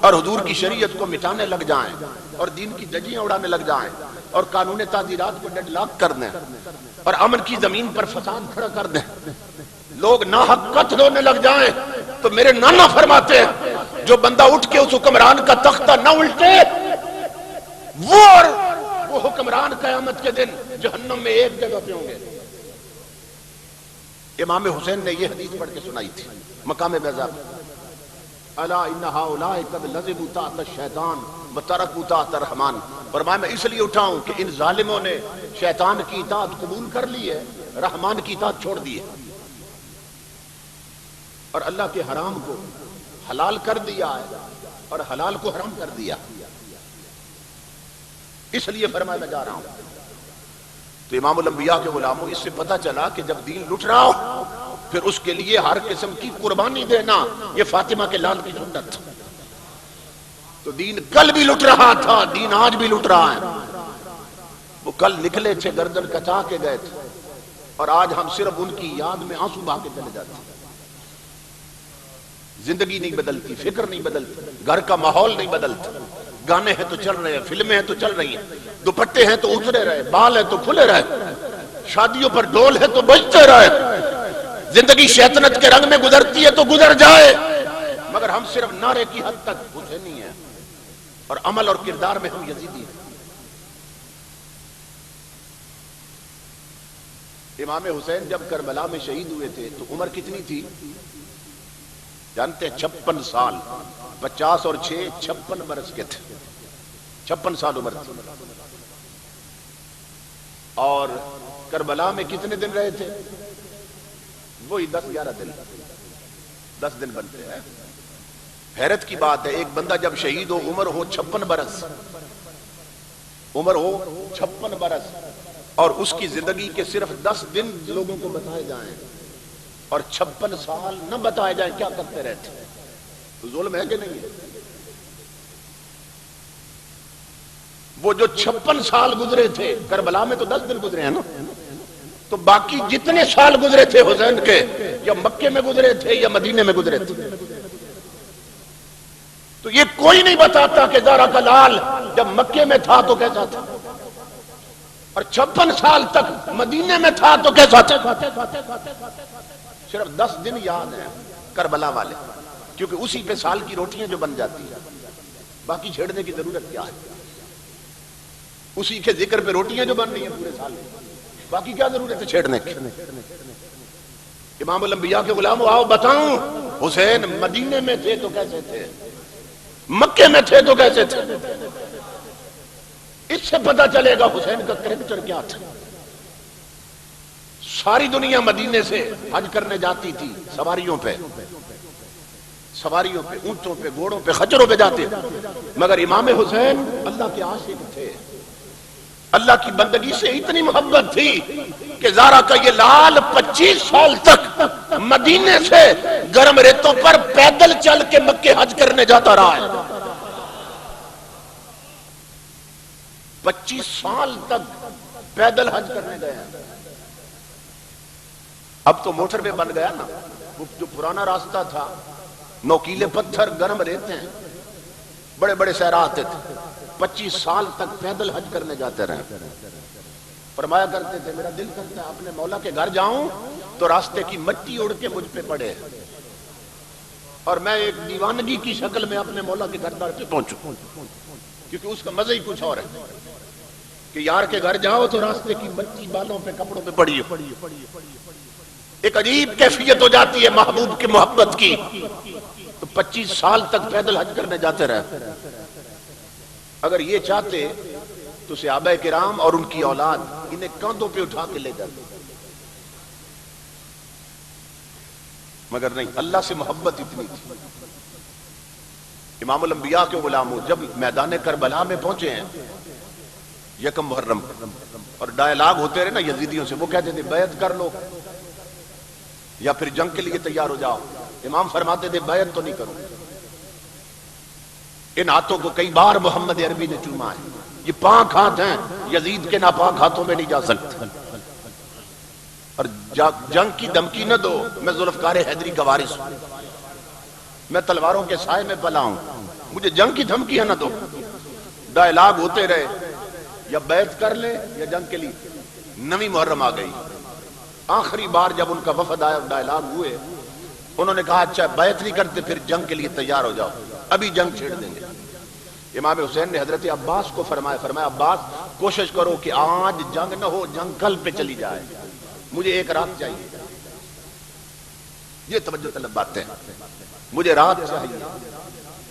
اور حضور کی شریعت کو مٹانے لگ جائیں اور دین کی دجیاں اڑانے لگ جائیں اور قانون تعزیرات کو ڈیڈ لاک کر دیں اور امن کی زمین پر فساد کھڑا کر دیں، لوگ ناحق قتل ہونے لگ جائیں، تو میرے نانا فرماتے ہیں جو بندہ اٹھ کے اس حکمران کا تختہ نہ الٹے وہ حکمران قیامت کے دن جہنم میں ایک جگہ پہ ہوں گے۔ امام حسین نے یہ حدیث پڑھ کے سنائی تھی مقام بیضا میں، الا ان هؤلاء قد لزموا طاعت الشیطان وترکوا طاعت الرحمن، فرمایا میں اس لیے اٹھا ہوں کہ ان ظالموں نے شیطان کی اطاعت قبول کر لی ہے، رحمان کی اطاعت چھوڑ دی ہے، اور اللہ کے حرام کو حلال کر دیا ہے اور حلال کو حرام کر دیا، اس لیے فرمایا میں جا رہا ہوں۔ تو امام الانبیاء کے غلاموں اس سے پتہ چلا کہ جب دین لٹ رہا ہو پھر اس کے لیے ہر قسم کی قربانی دینا، یہ فاطمہ کے لال کی سنت۔ تو دین کل بھی لٹ رہا تھا، دین آج بھی لٹ رہا ہے۔ وہ کل نکلے تھے گردن کچا کے گئے تھے اور آج ہم صرف ان کی یاد میں آنسو بہا کے چلے جاتے ہیں۔ زندگی نہیں بدلتی، فکر نہیں بدلتی، گھر کا ماحول نہیں بدلتا، گانے ہیں تو چل رہے ہیں، فلمیں ہیں تو چل رہی ہیں، دوپٹے ہیں تو اترے رہے، بال ہیں تو کھلے رہے، شادیوں پر ڈول ہے تو بجتے رہے، زندگی شیطنت کے رنگ میں گزرتی ہے تو گزر جائے، مگر ہم صرف نعرے کی حد تک حسینی ہیں اور عمل اور کردار میں ہم یزیدی ہیں۔ امام حسین جب کربلا میں شہید ہوئے تھے تو عمر کتنی تھی جانتے ہیں؟ 56 سال، 50 اور 6 56 برس کے تھے، 56 سال عمر تھی۔ اور کربلا میں کتنے دن رہے تھے؟ وہی 10-11 دن، 10 دن بنتے ہیں۔ حیرت کی بات ہے، ایک بندہ جب شہید ہو، عمر ہو 56 برس، عمر ہو 56 برس، اور اس کی زندگی کے صرف 10 دن لوگوں کو بتائے جائیں اور 56 سال نہ بتائے جائیں، کیا کرتے رہتے؟ تو ظلم ہے کہ نہیں ہے؟ وہ جو 56 سال گزرے تھے کربلا میں، تو 10 دن گزرے ہیں نا، تو باقی جتنے سال گزرے تھے حسین کے، یا مکے میں گزرے تھے یا مدینے میں گزرے تھے؟ تو یہ کوئی نہیں بتاتا کہ زہرا کا لال جب مکے میں تھا تو کیسا تھا، اور 56 سال تک مدینے میں تھا تو کیسا تھا۔ صرف 10 دن یاد ہیں کربلا والے، کیونکہ اسی پہ سال کی روٹیاں جو بن جاتی ہیں، باقی چھیڑنے کی ضرورت کیا ہے؟ اسی کے ذکر پہ روٹیاں جو بن رہی ہیں پورے سال میں، باقی کیا ضرورت ہے چھیڑنے کی؟ امام الانبیاء کے غلاموں، آؤ بتاؤں، حسین مدینے میں تھے تو کیسے تھے، مکے میں تھے تو کیسے تھے؟ اس سے پتہ چلے گا حسین کا کریکٹر کیا تھا۔ ساری دنیا مدینے سے حج کرنے جاتی تھی سواریوں پہ، اونٹوں پہ، گھوڑوں پہ، خچروں پہ جاتے، مگر امام حسین اللہ کے عاشق تھے، اللہ کی بندگی سے اتنی محبت تھی کہ زہرا کا یہ لال 25 سال تک مدینے سے گرم ریتوں پر پیدل چل کے مکے حج کرنے جاتا رہا ہے۔ 25 سال تک پیدل حج کرنے گئے ہیں۔ اب تو موٹر پہ بن گیا نا، وہ جو پرانا راستہ تھا، نوکیلے پتھر، گرم ریتیں، بڑے بڑے صحرا آتے تھے، 25 سال تک پیدل حج کرنے جاتے رہے۔ فرمایا کرتے تھے میرا دل کرتا ہے اپنے مولا کے گھر جاؤں تو راستے کی مٹی اڑ کے مجھ پہ پڑے اور میں ایک دیوانگی کی شکل میں اپنے مولا کے گھر پہ پہنچوں، کیونکہ اس کا مزہ ہی کچھ اور ہے کہ یار کے گھر جاؤ تو راستے کی مٹی بالوں پہ، کپڑوں پہ پڑی ہو، ایک عجیب کیفیت ہو جاتی ہے محبوب کی محبت کی۔ تو 25 سال تک پیدل حج کرنے جاتے رہے۔ اگر یہ چاہتے تو صحابہ کرام اور ان کی اولاد انہیں کاندھوں پہ اٹھا کے لے جاتے، مگر نہیں، اللہ سے محبت اتنی تھی۔ امام الانبیاء کے غلاموں جب میدان کربلا میں پہنچے ہیں 1 محرم، اور ڈائلاگ ہوتے رہے نا یزیدیوں سے، وہ کہتے تھے بیعت کر لو یا پھر جنگ کے لیے تیار ہو جاؤ۔ امام فرماتے تھے بیعت تو نہیں کرو، ان ہاتھوں کو کئی بار محمد عربی نے چوما ہے، یہ پاک ہاتھ ہیں، یزید کے ناپاک ہاتھوں میں نہیں جا سکتے، اور جنگ کی دھمکی نہ دو، میں ذوالفقار حیدری کا وارث ہوں، میں تلواروں کے سائے میں پلا ہوں، مجھے جنگ کی دھمکی ہے نہ دو. ڈائلاگ ہوتے رہے, یا بیعت کر لے یا جنگ کے لیے. نویں محرم آ گئی, آخری بار جب ان کا وفد آیا, ڈائلاگ ہوئے, انہوں نے کہا اچھا بیعت نہیں کرتے پھر جنگ کے لیے تیار ہو جاؤ, ابھی جنگ چھیڑ دیں گے. امام حسین نے حضرت عباس کو فرمایا عباس کوشش کرو کہ آج جنگ نہ ہو, جنگ کل پہ چلی جائے, مجھے ایک رات چاہیے. یہ توجہ طلب باتیں, مجھے رات چاہیے.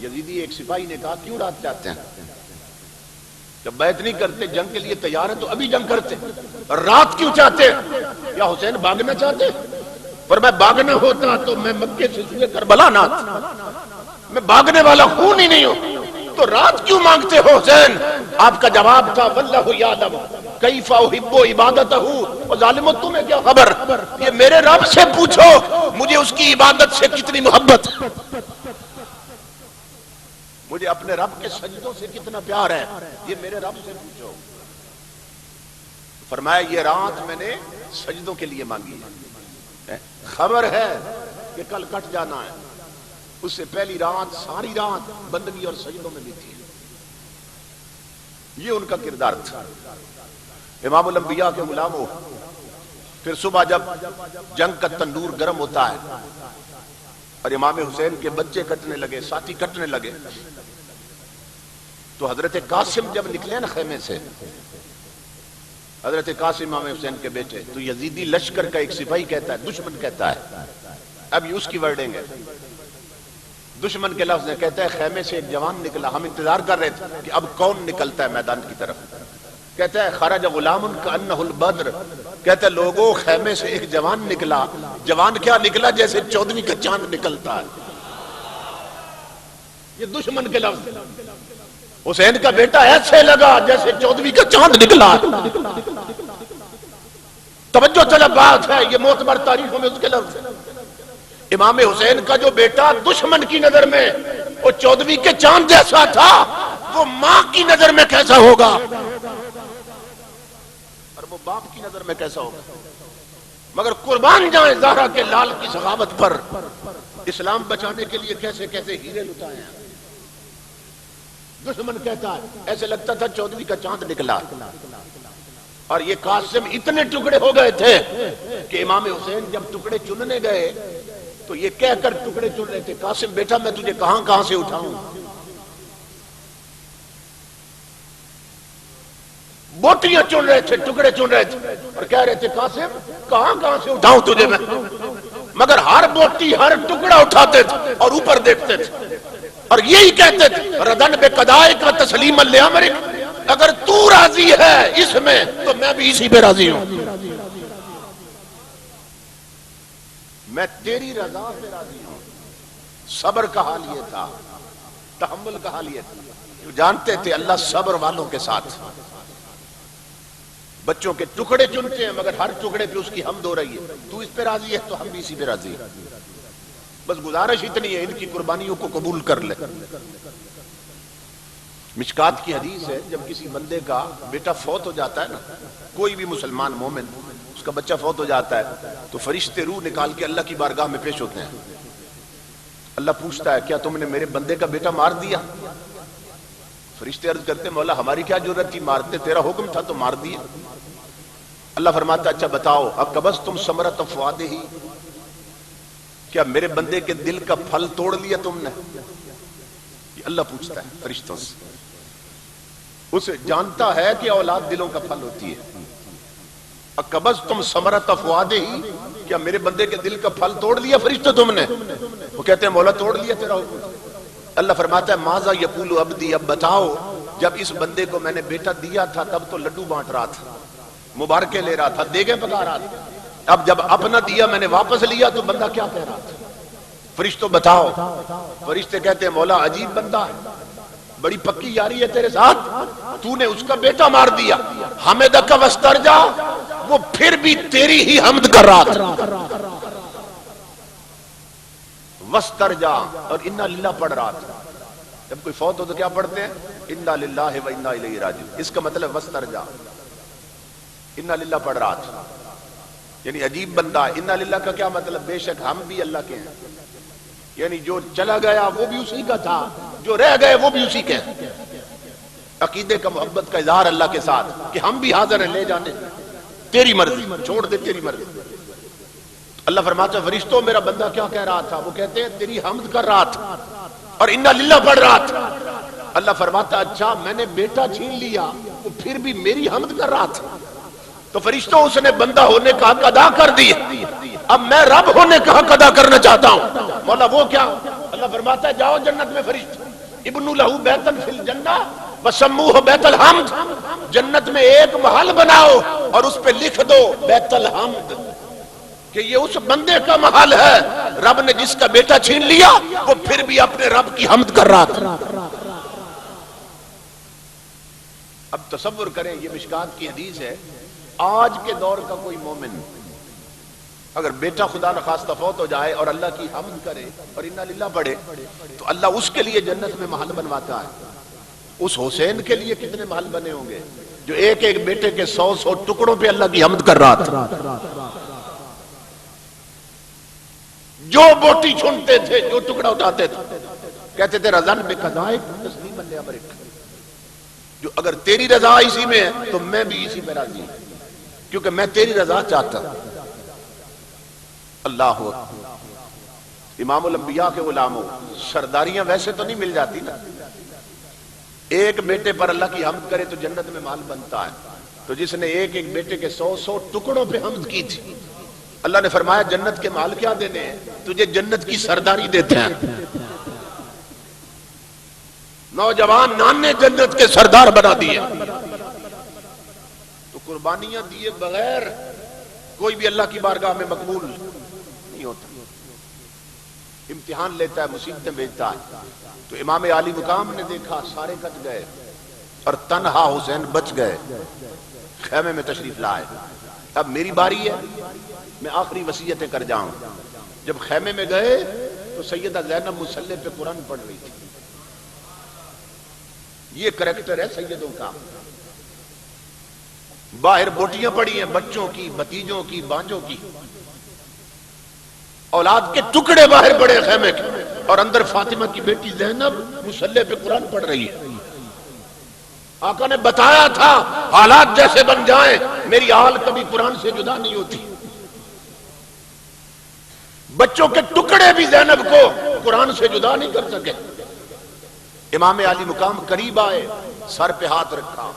یزیدی ایک سپاہی نے کہا کیوں رات چاہتے ہیں؟ جب بیعت نہیں کرتے جنگ کے لیے تیار ہیں تو ابھی جنگ کرتے, رات کیوں چاہتے ہیں؟ یا حسین بھاگنا چاہتے؟ پر میں بھاگنا ہوتا تو میں مکے سے سوئے کربلا نہ آتا, میں بھاگنے والا خون ہی نہیں ہوں, تو رات کیوں مانگتے ہو حسین؟ آپ کا جواب تھا واللہ یعلم کیف احب عبادتہ, اور ظالمو تمہیں کیا خبر, یہ میرے رب سے پوچھو مجھے اس کی عبادت سے کتنی محبت, مجھے اپنے رب کے سجدوں سے کتنا پیار ہے, یہ میرے رب سے پوچھو. فرمایا یہ رات میں نے سجدوں کے لیے مانگی ہے, خبر ہے کہ کل کٹ جانا ہے, اس سے پہلی رات ساری رات بندگی اور سجدوں میں بھی تھی. یہ ان کا کردار تھا. امام الانبیاء کے غلام ہو, پھر صبح جب جنگ کا تندور گرم ہوتا ہے اور امام حسین کے بچے کٹنے لگے, ساتھی کٹنے لگے, تو حضرت قاسم جب نکلے نا خیمے سے, حضرت قاسم امام حسین کے بیٹے, تو یزیدی لشکر کا ایک سپاہی کہتا ہے, دشمن کہتا ہے, اب یہ اس کی ورڈنگ ہے, دشمن کے لفظ نے, کہتا ہے خیمے سے ایک جوان نکلا, ہم انتظار کر رہے تھے کہ اب کون نکلتا ہے میدان کی طرف. کہتا ہے خرج غلام کأنہ البدر, کہتا ہے لوگوں خیمے سے ایک جوان نکلا, جوان کیا نکلا جیسے 14ویں کا چاند نکلتا ہے. یہ دشمن کے لفظ. حسین کا بیٹا ایسے لگا جیسے 14ویں کا چاند نکلا. توجہ طلب بات ہے, یہ معتبر تاریخوں میں اس کے لفظ. امام حسین کا جو بیٹا دشمن کی نظر میں وہ 14ویں کے چاند جیسا تھا, وہ ماں کی نظر میں کیسا ہوگا اور وہ باپ کی نظر میں کیسا ہوگا. مگر قربان جائیں زہرا کے لال کی سخاوت پر, اسلام بچانے کے لیے کیسے کیسے ہیرے لٹائے ہیں. دشمن کہتا ہے ایسے لگتا تھا 14ویں کا چاند نکلا, اور یہ قاسم اتنے ٹکڑے ہو گئے تھے کہ امام حسین جب ٹکڑے چننے گئے تو یہ کہہ کر ٹکڑے چن رہے تھے, قاسم بیٹا میں تجھے کہاں کہاں سے اٹھاؤں. بوٹیاں چن رہے تھے, ٹکڑے چن رہے تھے, اور کہہ رہے تھے قاسم کہاں کہاں سے اٹھاؤں تجھے میں. مگر ہر بوٹی ہر ٹکڑا اٹھاتے تھے اور اوپر دیکھتے تھے, اور یہی کہتے تھے ردن بے قدائے کا تسلیم لامرک, اگر تو راضی ہے اس میں تو میں بھی اسی پہ راضی ہوں, میں تیری رضا پہ راضی ہوں. صبر کا حال یہ تھا, تحمل کا حال یہ تھا. جو جانتے تھے اللہ صبر والوں کے ساتھ. بچوں کے ٹکڑے چنتے ہیں مگر ہر ٹکڑے پہ اس کی حمد ہو رہی ہے, تو اس پہ راضی ہے تو ہم بھی اسی پہ راضی ہیں. بس گزارش اتنی ہے ان کی قربانیوں کو قبول کر لے. مشکات کی حدیث ہے, جب کسی بندے کا بیٹا فوت ہو جاتا ہے نا, کوئی بھی مسلمان مومن, اس کا بچہ فوت ہو جاتا ہے تو فرشتے روح نکال کے اللہ کی بارگاہ میں پیش ہوتے ہیں. اللہ پوچھتا ہے کیا تم نے میرے بندے کا بیٹا مار دیا؟ فرشتے عرض کرتے ہیں مولا ہماری کیا ضرورت تھی, مارتے تیرا حکم تھا تو مار دیا. اللہ فرماتا اچھا بتاؤ اقبضتم ثمرۃ فؤادہ, کیا میرے بندے کے دل کا پھل توڑ لیا تم نے؟ یہ اللہ پوچھتا ہے فرشتوں سے. اسے جانتا ہے کہ اولاد دلوں کا پھل ہوتی ہے. اقبضتم ثمرۃ فؤادہ, کیا میرے بندے کے دل کا پھل توڑ لیا فرشتوں تم نے؟ وہ کہتے ہیں مولا توڑ لیا تیرا حکم. اللہ فرماتا ہے ماذا یقول عبدی, اب بتاؤ جب اس بندے کو میں نے بیٹا دیا تھا تب تو لڈو بانٹ رہا تھا, مبارکیں لے رہا تھا, دیگیں پکا رہا تھا. اب جب اپنا دیا میں نے واپس لیا تو بندہ کیا کہہ رہا تھا؟ فرشتوں بتاؤ. فرشتے کہتے ہیں مولا عجیب بندہ ہے, بڑی پکی یاری ہے تیرے ساتھ, تو نے اس کا بیٹا مار دیا. حمدک واسترجا, وہ پھر بھی تیری ہی حمد کر رہا تھا. واسترجا اور انا للہ پڑھ رہا تھا. جب کوئی فوت ہو تو کیا پڑھتے ہیں؟ انا للہ و انا الیہ راجعون. اس کا مطلب واسترجا, انا للہ پڑھ رہا تھا. یعنی عجیب بندہ. انا للہ کا کیا مطلب؟ بے شک ہم بھی اللہ کے ہیں, یعنی جو چلا گیا وہ بھی اسی کا تھا جو رہ گئے وہ بھی اسی کے ہیں۔ عقیدے کا محبت کا اظہار اللہ کے ساتھ کہ ہم بھی حاضر ہیں لے جانے، تیری مرضی، چھوڑ دے تیری مرضی۔ اللہ فرماتا ہے فرشتوں میرا بندہ کیا کہہ رہا تھا؟ وہ کہتے ہیں تیری حمد کر رہا تھا اور انا للہ پڑھ رہا تھا۔ اللہ فرماتا ہے اچھا میں نے بیٹا چھین لیا، وہ پھر بھی میری حمد کر رہا تھا، تو فرشتوں اس نے بندہ ہونے کا حق ادا کر دی، اب میں رب ہونے کا حق ادا کرنا چاہتا ہوں۔ مولا وہ کیا؟ اللہ فرماتا ہے جاؤ جنت میں فرشتوں، ابنوا لہ بیتا فی الجنہ وسموہ بیت الحمد، جنت میں ایک محل بناؤ اور اس پہ لکھ دو بیت الحمد، کہ یہ اس بندے کا محل ہے رب نے جس کا بیٹا چھین لیا وہ پھر بھی اپنے رب کی حمد کر رہا تھا۔ اب تصور کریں یہ مشکات کی حدیث ہے، آج کے دور کا کوئی مومن اگر بیٹا خدا نخواستہ فوت ہو جائے اور اللہ کی حمد کرے اور انا للہ پڑھے تو اللہ اس کے لیے جنت میں محل بنواتا ہے۔ اس حسین کے لیے کتنے محل بنے ہوں گے جو ایک ایک بیٹے کے 100 ٹکڑوں پہ اللہ کی حمد کر رہا تھا، جو بوٹی چھنتے تھے، جو ٹکڑا اٹھاتے تھے، کہتے تھے رضان بے قضائک تسلیما لامرک، جو اگر تیری رضا اسی میں ہے تو میں بھی اسی میں راضی ہوں کیونکہ میں تیری رضا چاہتا ہوں۔ اللہ اکبر۔ امام الانبیاء کے غلاموں، سرداریاں ویسے تو نہیں مل جاتی نا، ایک بیٹے پر اللہ کی حمد کرے تو جنت میں مال بنتا ہے، تو جس نے ایک ایک بیٹے کے 100 ٹکڑوں پہ حمد کی تھی اللہ نے فرمایا جنت کے مال کیا دینے ہیں تجھے، جنت کی سرداری دیتے ہیں۔ نوجوان نانے جنت کے سردار بنا دیے، تو قربانیاں دیے بغیر کوئی بھی اللہ کی بارگاہ میں مقبول نہیں ہوتا، امتحان لیتا ہے، مصیبتیں بھیجتا ہے۔ تو امام عالی مقام نے دیکھا سارے کٹ گئے اور تنہا حسین بچ گئے، خیمے میں تشریف لائے، اب میری باری ہے، میں آخری وصیتیں کر جاؤں۔ جب خیمے میں گئے تو سیدہ زینب مصلی پہ قرآن پڑھ رہی تھی۔ یہ کریکٹر ہے سیدوں کا۔ باہر بوٹیاں پڑی ہیں بچوں کی، بھتیجوں کی، بانجوں کی، اولاد کے ٹکڑے باہر پڑے خیمے کے، اور اندر فاطمہ کی بیٹی زینب مصلی پہ قرآن پڑھ رہی ہے۔ آقا نے بتایا تھا حالات جیسے بن جائیں میری آل کبھی قرآن سے جدا نہیں ہوتی۔ بچوں کے ٹکڑے بھی زینب کو قرآن سے جدا نہیں کر سکے۔ امام علی مقام قریب آئے، سر پہ ہاتھ رکھا،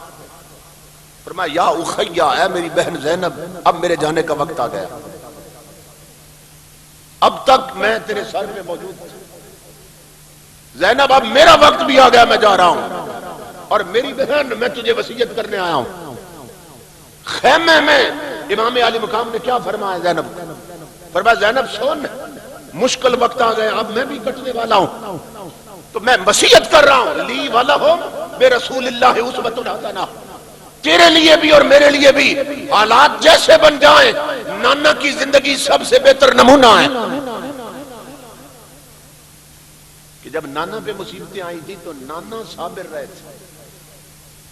فرمایا یا اخیا، اے میری بہن زینب، اب میرے جانے کا وقت آ گیا، اب تک میں تیرے سر پہ موجود تھا، زینب اب میرا وقت بھی آ گیا، میں جا رہا ہوں، اور میری بہن میں تجھے وصیت کرنے آیا ہوں۔ خیمے میں امام علی مقام نے کیا فرمایا زینب کو؟ فرمایا زینب سن، مشکل وقت آ گیا، اب میں بھی کٹنے والا ہوں، تو میں وصیت کر رہا ہوں لی ولہم بے رسول اللہ اسوۃ حسنہ، تیرے لیے بھی اور میرے لیے بھی حالات جیسے بن جائیں نانا کی زندگی سب سے بہتر نمونہ ہے۔ کہ جب نانا پہ مصیبتیں آئی تھی تو نانا صابر رہے تھے،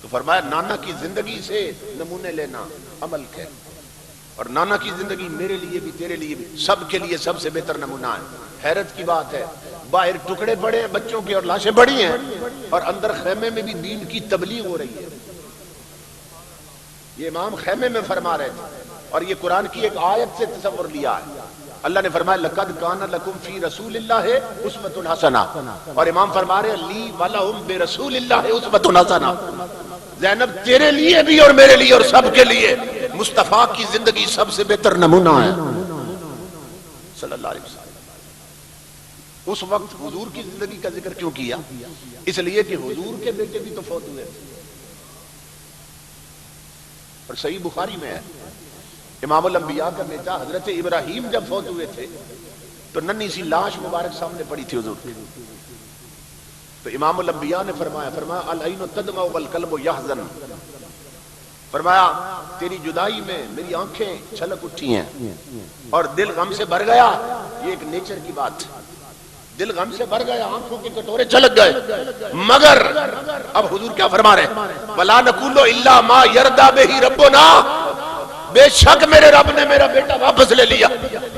تو فرمایا نانا کی زندگی سے نمونے لینا عمل ہے، اور نانا کی زندگی میرے لیے بھی تیرے لیے بھی سب کے لیے سب سے بہتر نمونہ ہے۔ حیرت کی بات ہے، باہر ٹکڑے پڑے ہیں بچوں کے اور لاشیں پڑی ہیں، اور اندر خیمے میں بھی دین کی تبلیغ ہو رہی ہے۔ یہ امام خیمے میں فرما رہے تھے، اور یہ قرآن کی ایک آیت سے تصور لیا ہے۔ اللہ نے فرمایا لقد کان لکم فی رسول اللہ اسوۃ حسنہ، اور امام فرما رہے لی ولہم برسول اللہ اسوۃ حسنہ، زینب تیرے لیے بھی اور میرے لیے اور سب کے لیے مصطفیٰ کی زندگی سب سے بہتر نمونہ ہے صلی اللہ علیہ وسلم۔ اس وقت حضور کی زندگی کا ذکر کیوں کیا؟ اس لیے کہ حضور کے بیٹے بھی تو فوت ہوئے تھے، اور صحیح بخاری میں ہے امام الانبیاء کا بیٹا حضرت ابراہیم جب فوت ہوئے تھے تو ننھی سی لاش مبارک سامنے پڑی تھی حضور کی، تو امام الانبیاء نے فرمایا العین تدمع والقلب یحزن، فرمایا تیری جدائی میں میری آنکھیں چھلک اٹھی ہیں اور دل غم سے بھر گیا۔ یہ ایک نیچر کی بات، دل غم سے بھر گیا، آنکھوں کے کٹورے چھلک گئے، مگر اب حضور کیا فرما رہے ہیں وَلَا نَقُولُ إِلَّا مَا يَرْضَى بِهِ رَبُّنَا، بے شک میرے رب نے میرا بیٹا واپس لے لیا،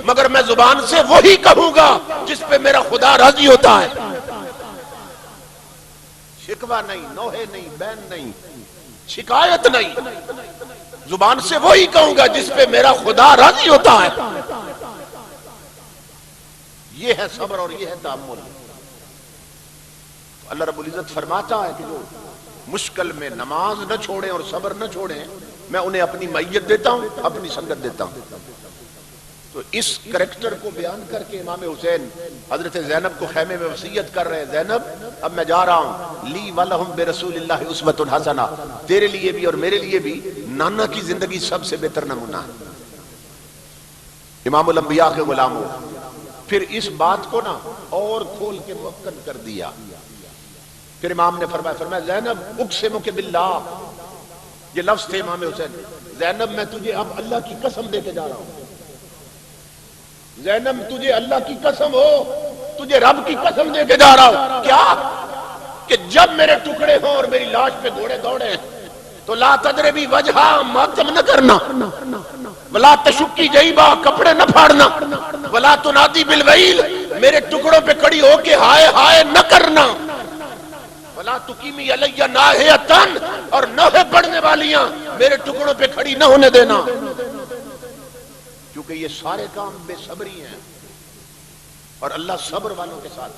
مگر میں زبان سے وہی کہوں گا جس پہ میرا خدا راضی ہوتا ہے۔ شکوہ نہیں، نوحے نہیں، بین نہیں، شکایت نہیں، زبان سے وہی کہوں گا جس پہ میرا خدا راضی ہوتا ہے. یہ ہے صبر اور یہ ہے تحمل. اللہ رب العزت فرماتا ہے کہ جو مشکل میں نماز نہ چھوڑیں اور صبر نہ چھوڑیں میں انہیں اپنی معیت دیتا ہوں، اپنی سنگت دیتا ہوں. تو اس کریکٹر کو بیان کر کے امام حسین حضرت زینب کو خیمے میں وصیت کر رہے ہیں، زینب اب میں جا رہا ہوں، لی ولہم برسول اللہ اسوۃ حسنہ، تیرے لیے بھی اور میرے لیے بھی نانا کی زندگی سب سے بہتر نمونہ ہے. امام الانبیاء کے غلاموں، پھر اس بات کو نا اور کھول کے مؤکد کر دیا. پھر امام نے فرمایا زینب اقسمک باللہ، یہ لفظ تھے امام حسین، زینب میں تجھے اب اللہ کی قسم دے کے جا رہا ہوں، زینب تجھے اللہ کی قسم ہو، تجھے رب کی قسم دے کے جا رہا ہوں. کیا؟ کہ جب میرے ٹکڑے ہوں اور میری لاش پہ گھوڑے دوڑے تو لا تضربی وجہا، ماتم نہ کرنا، ولا تشکی جیبا، کپڑے نہ پھاڑنا، ولا تنادی بالویل، میرے ٹکڑوں پہ کھڑی ہو کے ہائے ہائے نہ کرنا، ولا تقیمی علیہ ناہیتن، اور نوحے پڑھنے والیاں میرے ٹکڑوں پہ کھڑی نہ ہونے دینا، کیونکہ یہ سارے کام بے صبری ہیں اور اللہ صبر والوں کے ساتھ.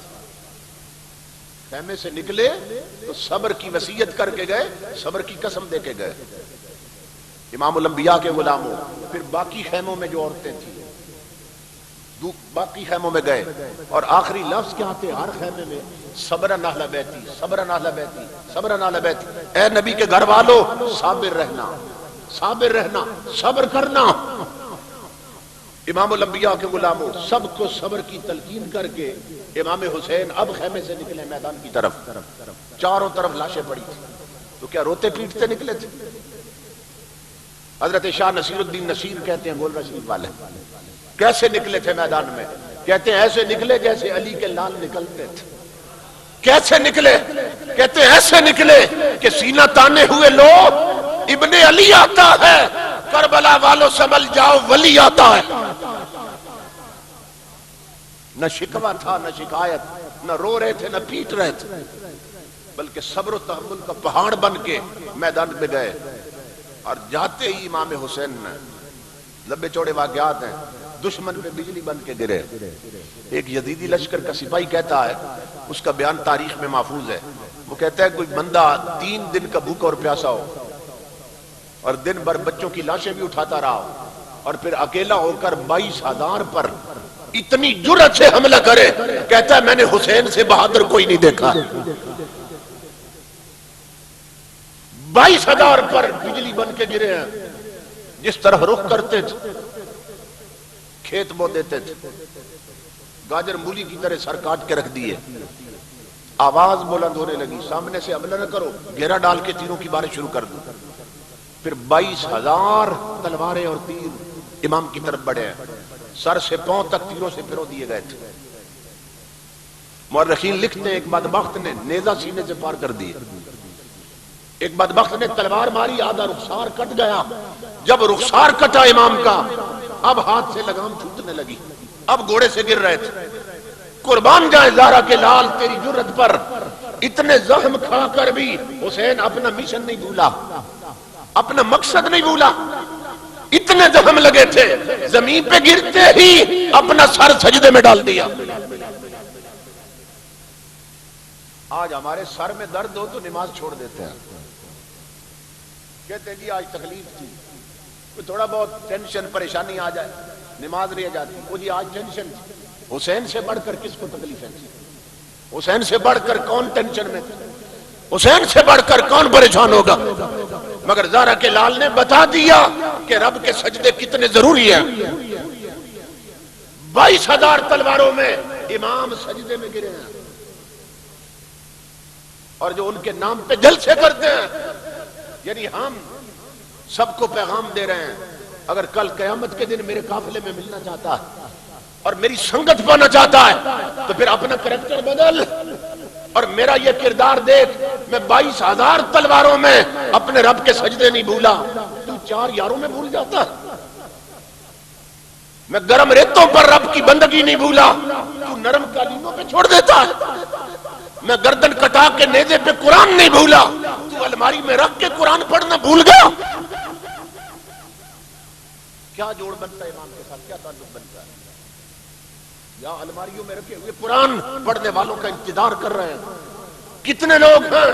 خیمے سے نکلے تو صبر کی وصیت کر کے گئے، صبر کی قسم دے کے گئے. امام الانبیاء کے غلاموں، پھر باقی خیموں میں جو عورتیں تھیں باقی خیموں میں گئے اور آخری لفظ کیا تھے ہر خیمے میں؟ صبرن اہل بیتی، صبرن اہل بیتی، صبرن اہل بیتی. اے نبی کے گھر والوں، صابر رہنا، صابر رہنا، صبر کرنا. امام الانبیاء کے غلاموں، سب کو صبر کی تلقین کر کے امام حسین اب خیمے سے نکلے میدان کی طرف. چاروں طرف لاشیں پڑی تھی، تو کیا روتے پیٹتے نکلے تھے؟ حضرت شاہ نصیر الدین نصیر کہتے ہیں، گول رشید والے، کیسے نکلے تھے میدان میں؟ کہتے ہیں ایسے نکلے جیسے علی کے لال نکلتے تھے. کیسے نکلے؟ کہتے ہیں ایسے نکلے کہ سینہ تانے ہوئے لو، ابن علی آتا ہے، کربلا والوں سنبھل جاؤ، ولی آتا ہے. نہ شکوہ تھا، نہ شکایت، نہ رو رہے تھے، نہ پیٹ رہے تھے، بلکہ صبر و تحمل کا پہاڑ بن کے میدان میں گئے. اور جاتے ہی امام حسین نے، لمبے چوڑے واقعات ہیں، دشمن پہ بجلی بن کے گرے. ایک یزیدی لشکر کا سپاہی کہتا ہے، اس کا بیان تاریخ میں محفوظ ہے، وہ کہتا ہے کوئی بندہ 3 دن کا بھوکا اور پیاسا ہو اور دن بھر بچوں کی لاشیں بھی اٹھاتا رہا اور پھر اکیلا ہو کر 22,000 پر اتنی جرأت سے حملہ کرے، کہتا ہے میں نے حسین سے بہادر کوئی نہیں دیکھا. 22,000 پر بجلی بن کے گرے ہیں. جس طرح رخ کرتے تھے کھیت بو دیتے تھے، گاجر مولی کی طرح سر کاٹ کے رکھ دیے. آواز بلند ہونے لگی، سامنے سے حملہ نہ کرو، گھیرا ڈال کے تیروں کی بارش شروع کر دو. پھر 22,000 تلواریں اور تیر امام کی طرف بڑھے ہیں، سر سے پاؤں تک تیروں سے پھرو دیے گئے تھے. مورخین لکھتے ہیں ایک بدبخت نے نیزہ سینے سے پار کر دی، ایک بدبخت نے تلوار ماری، آدھا رخسار کٹ گیا. جب رخسار کٹا امام کا، اب ہاتھ سے لگام چھوٹنے لگی، اب گھوڑے سے گر رہے تھے. قربان جائے زہرا کے لال تیری جرت پر، اتنے زخم کھا کر بھی حسین اپنا مشن نہیں بھولا، اپنا مقصد نہیں بھولا. اتنے زخم لگے تھے، زمین پہ گرتے ہی اپنا سر سجدے میں ڈال دیا. آج ہمارے سر میں درد ہو تو نماز چھوڑ دیتے ہیں، کہتے ہیں جی آج تکلیف تھی، کوئی تھوڑا بہت ٹینشن پریشانی آ جائے نماز رہ جاتی. وہ جی آج ٹینشن تھی. حسین سے بڑھ کر کس کو تکلیفیں تھی؟ حسین سے بڑھ کر کون ٹینشن میں تھا؟ حسین سے بڑھ کر کون پریشان ہوگا؟ مگر زہرا کے لال نے بتا دیا کہ رب کے سجدے کتنے ضروری ہیں. 22,000 تلواروں میں امام سجدے میں گرے ہیں، اور جو ان کے نام پہ جلسے کرتے ہیں، یعنی ہم سب کو پیغام دے رہے ہیں، اگر کل قیامت کے دن میرے قافلے میں ملنا چاہتا ہے اور میری سنگت پانا چاہتا ہے تو پھر اپنا کریکٹر بدل اور میرا یہ کردار دیکھ. میں 22,000 تلواروں میں اپنے رب کے سجدے نہیں بھولا، تو 4 یاروں میں بھول جاتا. میں گرم ریتوں پر رب کی بندگی نہیں بھولا، تو نرم قالینوں پہ چھوڑ دیتا ہے. میں گردن کٹا کے نیزے پہ قرآن نہیں بھولا، تو الماری میں رکھ کے قرآن پڑھنا بھول گیا؟ کیا جوڑ بنتا ہے امام کے ساتھ، کیا تعلق بنتا ہے؟ یا الماریوں میں رکھے ہوئے قرآن پڑھنے والوں کا انتظار کر رہے ہیں۔ کتنے لوگ ہیں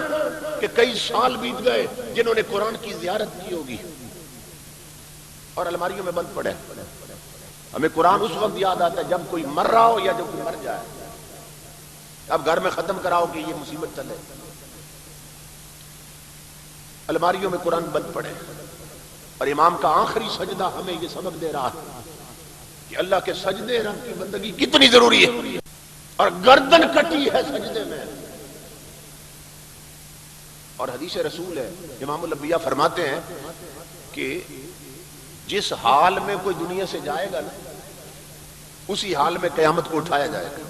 کہ کئی سال بیت گئے جنہوں نے قرآن کی زیارت کی ہوگی اور الماریوں میں بند پڑے۔ ہمیں قرآن اس وقت یاد آتا ہے جب کوئی مر رہا ہو یا جب کوئی مر جائے۔ اب گھر میں ختم کراؤ کہ یہ مصیبت چلے، الماریوں میں قرآن بند پڑے۔ اور امام کا آخری سجدہ ہمیں یہ سبق دے رہا ہے کہ اللہ کے سجدے رب کی بندگی کتنی ضروری ہے، اور گردن کٹی ہے سجدے میں۔ اور حدیث رسول ہے، امام الانبیاء فرماتے ہیں کہ جس حال میں کوئی دنیا سے جائے گا نا، اسی حال میں قیامت کو اٹھایا جائے گا۔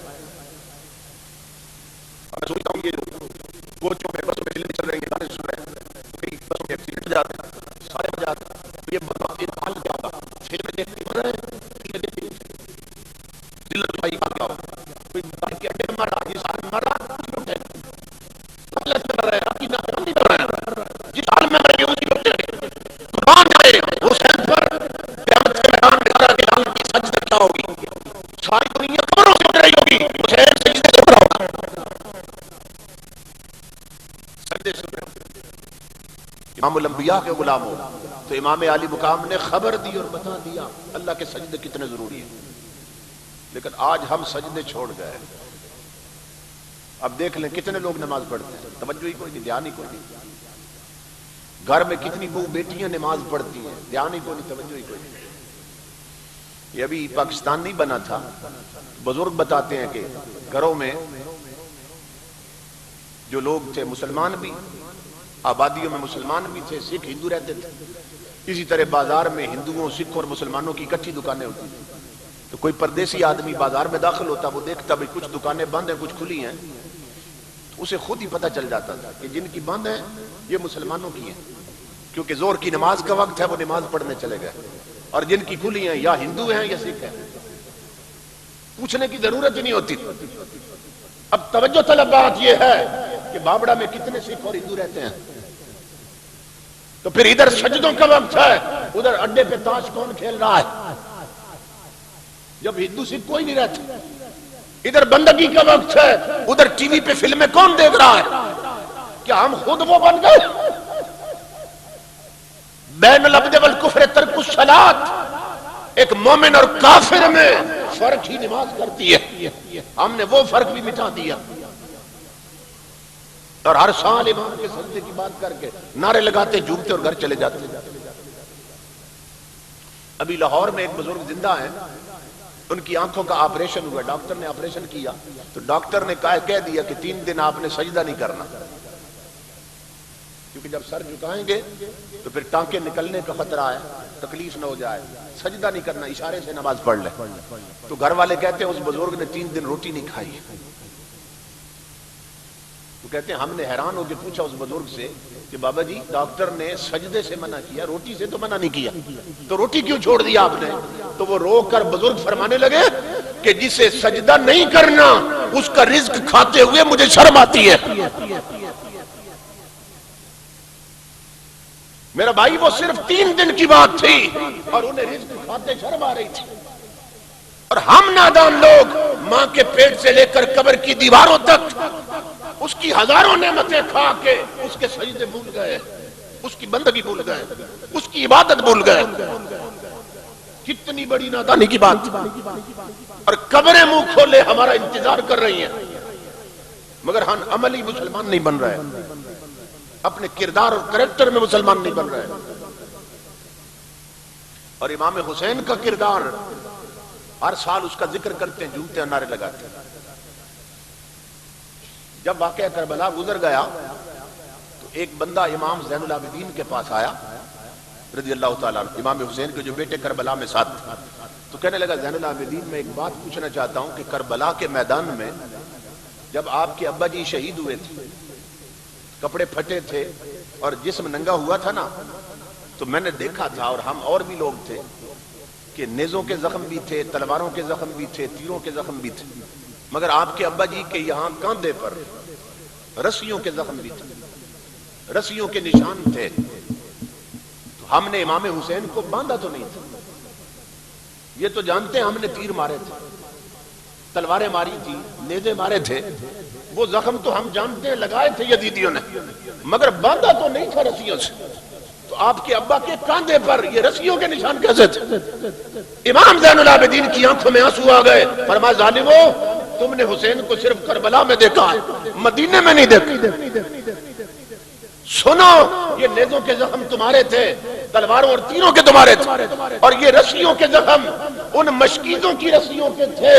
میں سوچتا ہوں یہ کوچوں میں بسوں میں فلمیں چل رہی ہیں، گانے سن رہے ہیں، کئی بسوں میں ایکسیڈنٹ ہو جاتے ہیں، سارے ہو جاتے ہیں، تو یہ بتاؤ یہ حال کیا ہوگا؟ فلمیں دیکھتے مر رہے ہیں، دل بھائی کا کیا ہوگا؟ کوئی بھائی کے اڈے میں مر رہا، جس حال میں مر رہا اٹھے، غفلت میں مر رہے ہیں، آپ کی نافرمانی کر رہے ہیں، جس حال میں مر گئے اسی اٹھے۔ قربان جائے حسین پر قیامت کے میدان میں اللہ کے حال کی سجدہ کیا ہوگی؟ ساری دنیا قبروں سے اٹھ رہی ہوگی، حسین سجدے سے اٹھ رہا ہوگا، سجدے سے اٹھ رہا ہوگا۔ امام الانبیاء کے غلام ہو تو امام عالی مقام نے خبر دی اور بتا دیا اللہ کے سجدے کتنے ضروری ہیں۔ لیکن آج ہم سجدے چھوڑ گئے۔ اب دیکھ لیں کتنے لوگ نماز پڑھتے ہیں، توجہ ہی کوئی نہیں، دھیان ہی کوئی نہیں۔ گھر میں کتنی بہو بیٹیاں نماز پڑھتی ہیں، دھیان ہی کوئی نہیں، توجہ ہی کوئی نہیں۔ یہ ابھی پاکستان نہیں بنا تھا، بزرگ بتاتے ہیں کہ گھروں میں جو لوگ تھے مسلمان بھی، آبادیوں میں مسلمان بھی تھے، سکھ ہندو رہتے تھے، اسی طرح بازار میں ہندوؤں سکھ اور مسلمانوں کی اکٹھی دکانیں ہوتی تھیں۔ تو کوئی پردیسی آدمی بازار میں داخل ہوتا، وہ دیکھتا بھی کچھ دکانیں بند ہیں کچھ کھلی ہیں، تو اسے خود ہی پتہ چل جاتا تھا کہ جن کی بند ہیں یہ مسلمانوں کی ہیں، کیونکہ زور کی نماز کا وقت ہے، وہ نماز پڑھنے چلے گئے، اور جن کی کھلی ہیں یا ہندو ہیں یا سکھ ہیں، پوچھنے کی ضرورت ہی نہیں ہوتی۔ اب توجہ طلب بات یہ ہے کہ بابڑا میں کتنے سکھ اور ہندو رہتے ہیں، تو پھر ادھر سجدوں کا وقت ہے، ادھر اڈے پہ تاش کون کھیل رہا ہے؟ جب ہندو سکھ کوئی نہیں رہتا، ادھر بندگی کا وقت ہے، ادھر ٹی وی پہ فلمیں کون دیکھ رہا ہے؟ کیا ہم خود وہ بن گئے؟ بین العبد والکفر ترک الصلاۃ، ایک مومن اور کافر میں فرق ہی نماز کرتی ہے، ہم نے وہ فرق بھی مٹا دیا، اور ہر سال امام کے سجدے کی بات کر کے نعرے لگاتے جھومتے اور گھر چلے جاتے۔ ابھی لاہور میں ایک بزرگ زندہ ہیں، ان کی آنکھوں کا آپریشن ہوا، ڈاکٹر نے آپریشن کیا تو ڈاکٹر نے کہہ دیا کہ 3 دن آپ نے سجدہ نہیں کرنا، کیونکہ جب سر جھکائیں گے تو پھر ٹانکے نکلنے کا خطرہ ہے، تکلیف نہ ہو جائے، سجدہ نہیں کرنا، اشارے سے نماز پڑھ لے۔ تو گھر والے کہتے ہیں اس بزرگ نے 3 دن روٹی نہیں کھائی۔ تو کہتے ہیں ہم نے حیران ہو کے پوچھا اس بزرگ سے کہ بابا جی ڈاکٹر نے سجدے سے منع کیا، روٹی سے تو منع نہیں کیا، تو روٹی کیوں چھوڑ دیا آپ نے؟ تو وہ رو کر بزرگ فرمانے لگے کہ جسے سجدہ نہیں کرنا اس کا رزق کھاتے ہوئے مجھے شرم آتی ہے۔ میرا بھائی وہ صرف 3 دن کی بات تھی اور انہیں رزق کھاتے شرم آ رہی تھی، اور ہم نادان لوگ ماں کے پیٹ سے لے کر قبر کی دیواروں تک اس کی ہزاروں نعمتیں کھا کے اس کے سجدے بھول گئے، اس کی بندگی بھول گئے، اس کی عبادت بھول گئے۔ کتنی بڑی نادانی کی بات، اور قبریں منہ کھولے ہمارا انتظار کر رہی ہیں، مگر ہم عملی مسلمان نہیں بن رہے، اپنے کردار اور کریکٹر میں مسلمان نہیں بن رہے۔ اور امام حسین کا کردار ہر سال اس کا ذکر کرتے ہیں، جھومتے ہیں، نعرے لگاتے ہیں۔ جب واقعہ کربلا گزر گیا تو ایک بندہ امام زین العابدین کے پاس آیا رضی اللہ تعالیٰ عنہ، امام حسین کے جو بیٹے کربلا میں ساتھ تھے، تو کہنے لگا زین العابدین میں ایک بات پوچھنا چاہتا ہوں کہ کربلا کے میدان میں جب آپ کے ابا جی شہید ہوئے تھے، کپڑے پھٹے تھے اور جسم ننگا ہوا تھا نا، تو میں نے دیکھا تھا اور ہم اور بھی لوگ تھے کہ نیزوں کے زخم بھی تھے، تلواروں کے زخم بھی تھے، تیروں کے زخم بھی تھے، مگر آپ کے ابا جی کے یہاں کاندھے پر رسیوں کے زخم بھی تھے, رسیوں کے نشان تھے. تو ہم نے امام حسین کو باندھا تو نہیں تھا, یہ تو جانتے ہیں ہم نے تیر مارے تھے, تلواریں ماری تھی, نیزے مارے تھے, وہ زخم تو ہم جانتے ہیں لگائے تھے یزیدیوں نے, مگر باندھا تو نہیں تھا رسیوں سے. تو آپ کے ابا کے کاندھے پر یہ رسیوں کے نشان کیسے تھے؟ امام زین العابدین کی آنکھوں میں آنسو آ گئے, فرمایا ظالمو تم نے حسین کو صرف کربلا میں دیکھا ہے, مدینے میں نہیں دیکھا. سنو یہ نیزوں کے زخم تمہارے تھے, تلواروں اور تیروں کے تمہارے تھے, اور یہ رسیوں کے زخم ان مشکیزوں کی رسیوں کے تھے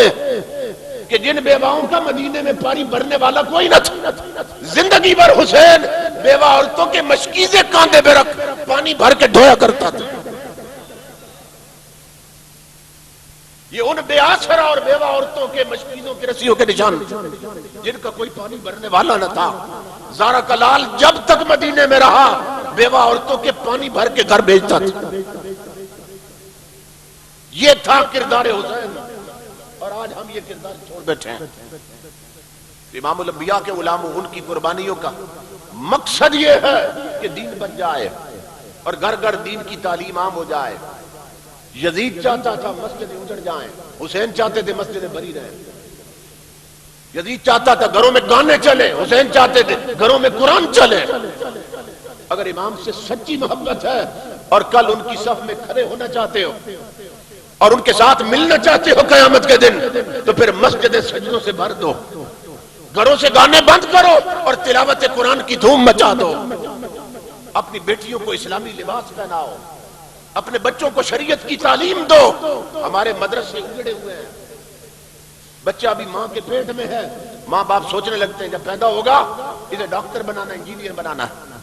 کہ جن بیواؤں کا مدینے میں پانی بھرنے والا کوئی نہ تھا. زندگی بھر حسین بیوہ عورتوں کے مشکیزیں کاندھے پہ رکھ پانی بھر کے دھویا کرتا تھا. یہ ان بے آسرا اور بیوہ عورتوں کے مشکیزوں کی رسیوں کے نشان جن کا کوئی پانی بھرنے والا نہ تھا. زارا کا لال جب تک مدینے میں رہا بیوہ عورتوں کے پانی بھر کے گھر بھیجتا تھا. یہ تھا کردار حسین, اور آج ہم یہ کردار چھوڑ بیٹھے ہیں. امام الانبیاء کے غلاموں, ان کی قربانیوں کا مقصد یہ ہے کہ دین بن جائے اور گھر گھر دین کی تعلیم عام ہو جائے. یزید چاہتا تھا مسجدیں اجڑ جائیں, حسین چاہتے تھے مسجدیں بھری رہیں. یزید چاہتا تھا گھروں میں گانے چلے, حسین چاہتے تھے گھروں میں قرآن چلے. اگر امام سے سچی محبت ہے اور کل ان کی صف میں کھڑے ہونا چاہتے ہو اور ان کے ساتھ ملنا چاہتے ہو قیامت کے دن, تو پھر مسجدیں سجدوں سے بھر دو, گھروں سے گانے بند کرو اور تلاوت قرآن کی دھوم مچا دو. اپنی بیٹیوں کو اسلامی لباس پہناؤ, اپنے بچوں کو شریعت کی تعلیم دو. ہمارے مدرسے اجڑے ہوئے ہیں, بچہ ابھی ماں کے پیٹ میں ہے, ماں باپ سوچنے لگتے ہیں جب پیدا ہوگا اسے ڈاکٹر بنانا, انجینئر بنانا ہے.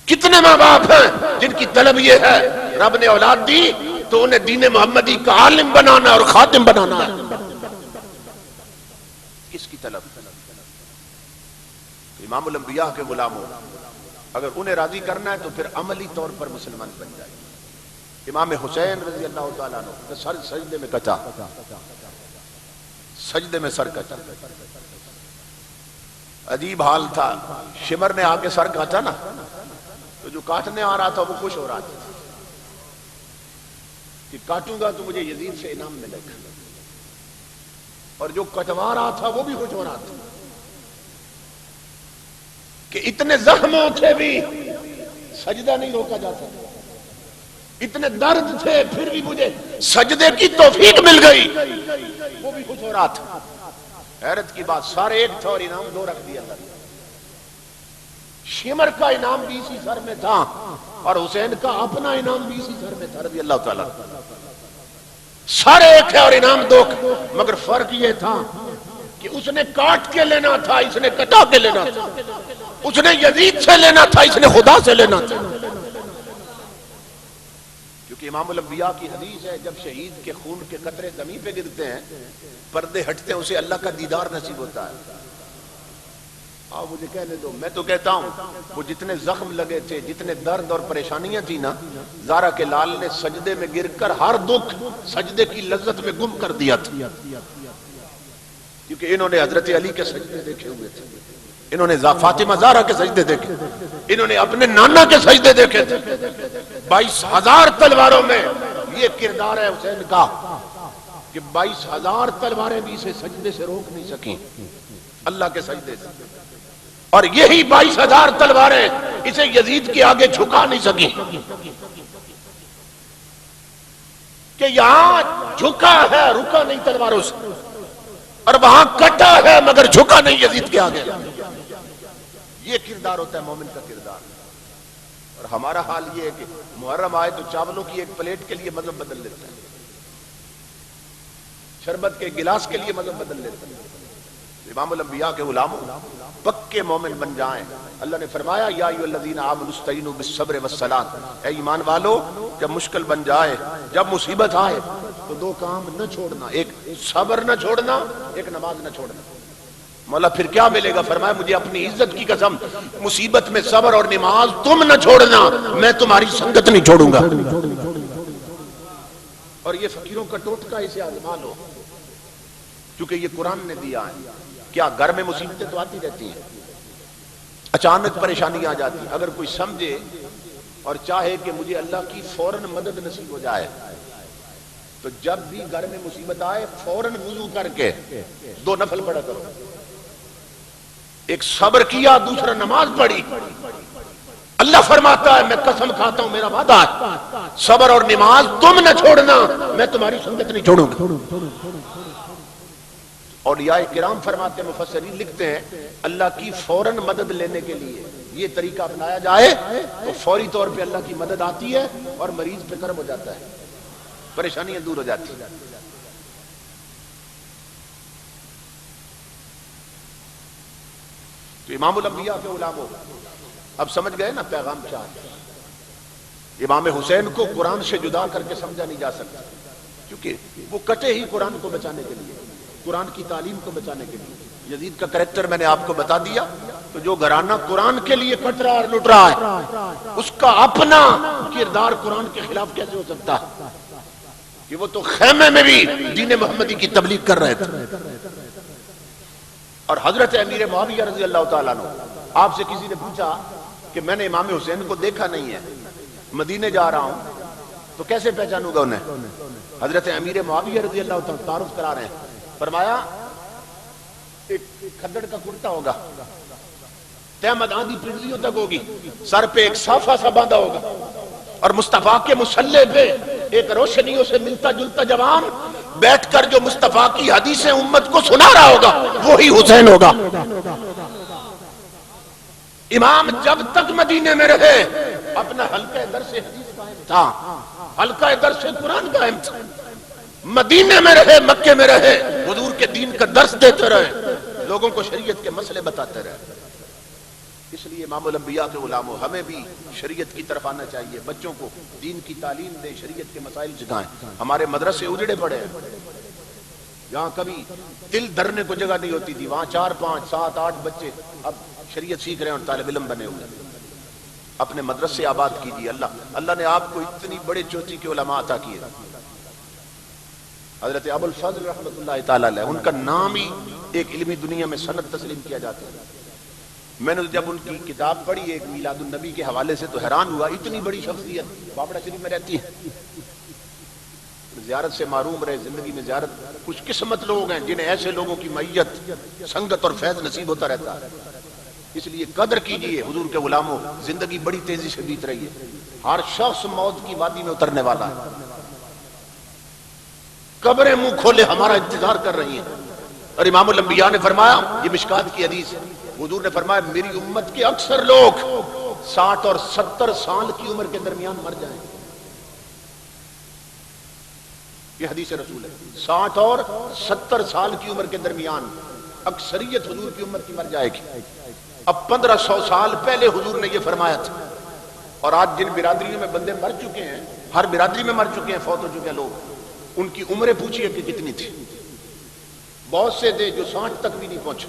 کتنے ماں باپ ہیں جن کی طلب یہ ہے رب نے اولاد دی تو انہیں دین محمدی کا عالم بنانا اور خاتم بنانا ہے. کس کی طلب؟ امام الانبیاء کے غلاموں, اگر انہیں راضی کرنا ہے تو پھر عملی طور پر مسلمان بن جائے. امام حسین رضی اللہ تعالیٰ عنہ سر سجدے میں کٹا, سجدے میں سر کٹا. عجیب حال تھا, شمر نے آ کے سر کاٹا نا, تو جو کاٹنے آ رہا تھا وہ خوش ہو رہا تھا کہ کاٹوں گا تو مجھے یزید سے انعام ملے گا, اور جو کٹوا رہا تھا وہ بھی خوش ہو رہا تھا کہ اتنے زخموں تھے بھی سجدہ نہیں روکا جا سکتا, اتنے درد تھے پھر بھی مجھے سجدے کی توفیق مل گئی, وہ بھی خوش ہو رہا تھا. حیرت کی بات, سارے ایک تھا اور انعام دو رکھ دیا. شمر کا انعام بھی اسی سر میں تھا اور حسین کا اپنا انعام بھی اسی سر میں تھا رضی اللہ تعالیٰ. سارے ایک ہے اور انعام دو, مگر فرق یہ تھا کہ اس نے کاٹ کے لینا تھا, اس نے کٹا کے لینا تھا. اس نے یزید سے لینا تھا, اس نے خدا سے لینا تھا. کیونکہ امام الانبیاء کی حدیث ہے جب شہید کے خون کے قطرے زمین پہ گرتے ہیں, پردے ہٹتے ہیں, اسے اللہ کا دیدار نصیب ہوتا ہے. آؤ مجھے کہنے دو, میں تو کہتا ہوں وہ جتنے زخم لگے تھے, جتنے درد اور پریشانیاں تھی نا, زارا کے لال نے سجدے میں گر کر ہر دکھ سجدے کی لذت میں گم کر دیا تھا. کیونکہ انہوں نے حضرت علی کے سجدے دیکھے ہوئے تھے, انہوں نے فاطمہ زہرا کے سجدے دیکھے, انہوں نے اپنے نانا کے سجدے دیکھے تھے. 22,000 تلواروں میں یہ کردار ہے حسین کا کہ 22,000 تلواریں بھی اسے سجدے سے روک نہیں سکیں, اللہ کے سجدے سے. اور یہی 22,000 تلواریں اسے یزید کے آگے جھکا نہیں سکیں کہ یہاں جھکا ہے رکا نہیں تلواروں سے, اور وہاں کٹا ہے مگر جھکا نہیں یزید کے آگے. یہ کردار ہوتا ہے مومن کا کردار. اور ہمارا حال یہ ہے کہ محرم آئے تو چاولوں کی ایک پلیٹ کے لیے مذہب بدل لیتا ہے, شربت کے گلاس کے لیے مذہب بدل لیتا ہے. امام الانبیاء کے غلاموں پکے مومن بن جائیں. اللہ نے فرمایا یا ایھا الذین آمنوا استعینوا بالصبر والصلاۃ, اے ایمان والو جب مشکل بن جائے, جب مصیبت آئے تو دو کام نہ چھوڑنا, ایک صبر نہ چھوڑنا, ایک نماز نہ چھوڑنا. مولا پھر کیا ملے گا؟ فرمایا مجھے اپنی عزت کی قسم مصیبت میں صبر اور نماز تم نہ چھوڑنا, میں تمہاری سنگت نہیں چھوڑوں گا. اور یہ فقیروں کا ٹوٹکا اسے آزما لو, کیونکہ یہ قرآن نے دیا ہے. کیا گھر میں مصیبتیں تو آتی رہتی ہیں, اچانک پریشانیاں آ جاتی ہیں. اگر کوئی سمجھے اور چاہے کہ مجھے اللہ کی فوراً مدد نصیب ہو جائے تو جب بھی گھر میں مصیبت آئے فوراً وضو کر کے 2 نفل پڑھا کرو. ایک صبر کیا، دوسرا نماز پڑھی. اللہ فرماتا ہے میں قسم کھاتا ہوں میرا وعدہ ہے صبر اور نماز تم نہ چھوڑنا، میں تمہاری سنت نہیں چھوڑوں گا. اولیاء کرام فرماتے ہیں، مفسرین لکھتے ہیں اللہ کی فوراً مدد لینے کے لیے یہ طریقہ اپنایا جائے تو فوری طور پہ اللہ کی مدد آتی ہے اور مریض پہ کرم ہو جاتا ہے، پریشانیاں دور ہو جاتی ہیں. تو امام الانبیاء کے علماء اب سمجھ گئے نا پیغام کیا ہے. امام حسین کو قرآن سے جدا کر کے سمجھا نہیں جا سکتا کیونکہ وہ کٹے ہی قرآن کو بچانے کے لیے، قرآن کی تعلیم کو بچانے کے لیے. یزید کا کریکٹر میں نے آپ کو بتا دیا. تو جو گھرانہ قرآن کے لیے کٹ رہا اور لٹ رہا ہے اس کا اپنا کردار قرآن کے خلاف کیسے ہو سکتا ہے کہ وہ تو خیمے میں بھی دین محمدی کی تبلیغ کر رہے تھے. اور حضرت امیر معاویہ رضی اللہ تعالیٰ عنہ، آپ سے کسی نے پوچھا کہ میں نے امام حسین کو دیکھا نہیں ہے، مدینے جا رہا ہوں تو کیسے پہچانوں گا انہیں؟ حضرت امیر معاویہ رضی اللہ تعالیٰ تعارف کرا رہے ہیں. فرمایا ایک کھدڑ کا کرتا ہوگا، تہمد آندھی پنڈلیوں تک ہوگی، سر پہ ایک صافہ سا باندھا ہوگا اور مصطفیٰ کے مصلے پہ ایک روشنیوں سے ملتا جلتا جوان بیٹھ کر جو مصطفیٰ کی حدیثیں امت کو سنا رہا ہوگا وہی حسین ہوگا. امام جب تک مدینے میں رہے اپنا حلقہ درس حدیث قائم تھا، حلقہ درس قرآن قائم تھا. مدینے میں رہے، مکے میں رہے، حضور کے دین کا درس دیتے رہے، لوگوں کو شریعت کے مسئلے بتاتے رہے. اس لیے امام الانبیاء کے علماء ہمیں بھی شریعت کی طرف آنا چاہیے، بچوں کو دین کی تعلیم دیں، شریعت کے مسائل سکھائیں. ہمارے مدرسے اجڑے پڑے ہیں، جہاں کبھی دل دھرنے کو جگہ نہیں ہوتی تھی وہاں 4 5 7 8 بچے اب شریعت سیکھ رہے ہیں اور طالب علم بنے ہوئے. اپنے مدرسے آباد کیجیے. اللہ نے آپ کو اتنی بڑے چوٹی کے علماء عطا کیے. حضرت ابو الفضل رحمۃ اللہ تعالی علیہ، ان کا نام ہی ایک علمی دنیا میں سند تسلیم کیا جاتا ہے. میں نے جب ان کی کتاب پڑھی ایک میلاد النبی کے حوالے سے تو حیران ہوا، اتنی بڑی شخصیت بابڑا شریف میں رہتی ہے، زیارت سے معروم رہے زندگی میں زیارت. کچھ قسمت لوگ ہیں جنہیں ایسے لوگوں کی معیت سنگت اور فیض نصیب ہوتا رہتا ہے. اس لیے قدر کیجئے حضور کے غلاموں، زندگی بڑی تیزی سے بیت رہی ہے، ہر شخص موت کی وادی میں اترنے والا ہے. قبریں منہ کھولے ہمارا انتظار کر رہی ہیں. اور امام الانبیاء نے فرمایا، یہ مشکات کی حدیث ہے، حضور نے فرمایا میری امت کے اکثر لوگ 60 اور 70 سال کی عمر کے درمیان مر جائیں. یہ حدیث رسول ہے، 60 اور 70 سال کی عمر کے درمیان اکثریت حضور کی امت کی مر جائے گی. اب 1500 سال پہلے حضور نے یہ فرمایا تھا. اور آج جن برادریوں میں بندے مر چکے ہیں، ہر برادری میں مر چکے ہیں، فوت ہو چکے ہیں لوگ، ان کی عمریں پوچھئے کہ کتنی تھی. بہت سے تھے جو 60 تک بھی نہیں پہنچے.